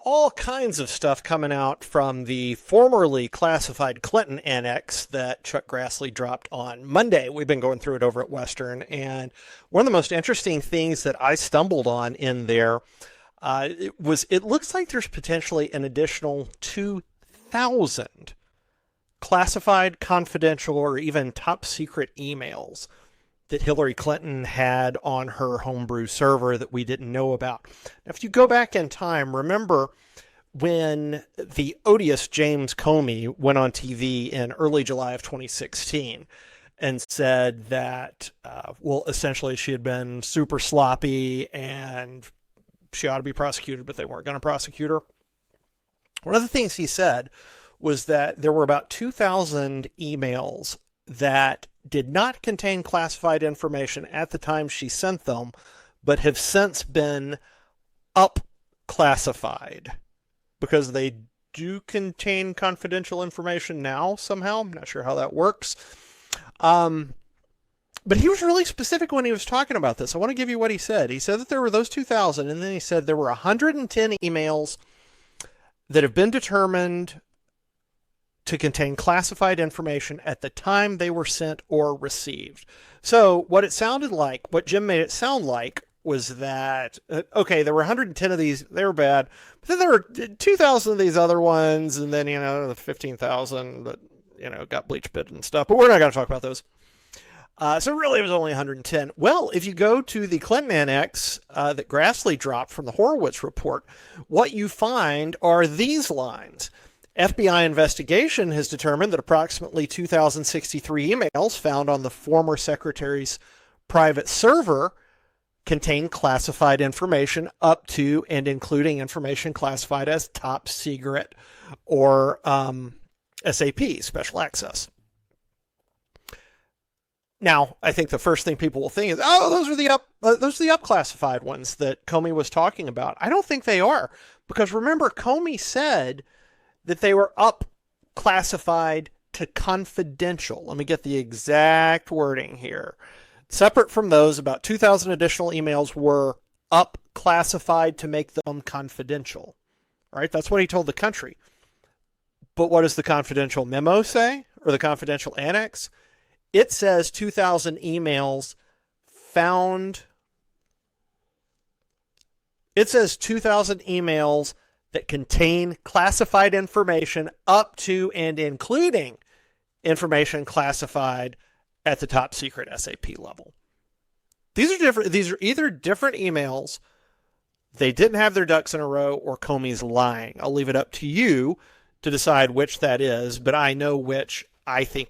all kinds of stuff coming out from the formerly classified Clinton annex that Chuck Grassley dropped on Monday. We've been going through it over at Western, and one of the most interesting things that I stumbled on in there it looks like there's potentially an additional 2,000 classified, confidential, or even top secret emails that Hillary Clinton had on her homebrew server that we didn't know about. Now, if you go back in time, remember when the odious James Comey went on TV in early July of 2016 and said that, essentially she had been super sloppy and she ought to be prosecuted, but they weren't going to prosecute her. One of the things he said was that there were about 2,000 emails that did not contain classified information at the time she sent them, but have since been up classified because they do contain confidential information now somehow. I'm not sure how that works. But he was really specific when he was talking about this. I want to give you what he said. He said that there were those 2,000, and then he said there were 110 emails that have been determined to contain classified information at the time they were sent or received. So what it sounded like, what Jim made it sound like, was that, okay, there were 110 of these, they were bad, but then there were 2,000 of these other ones, and then, the 15,000 that, got bleach bit and stuff, but we're not going to talk about those. So really it was only 110. Well, if you go to the Clinton annex that Grassley dropped from the Horowitz report, what you find are these lines. FBI investigation has determined that approximately 2,063 emails found on the former secretary's private server contain classified information up to and including information classified as top secret or SAP, special access. Now, I think the first thing people will think is, those are the up classified ones that Comey was talking about. I don't think they are, because remember, Comey said that they were up classified to confidential. Let me get the exact wording here. Separate from those, about 2,000 additional emails were up classified to make them confidential. All right, that's what he told the country. But what does the confidential memo say, or the confidential annex? It says 2,000 emails found. It says 2,000 emails that contain classified information up to and including information classified at the top secret SAP level. These are different. These are either different emails, they didn't have their ducks in a row, or Comey's lying. I'll leave it up to you to decide which that is, but I know which I think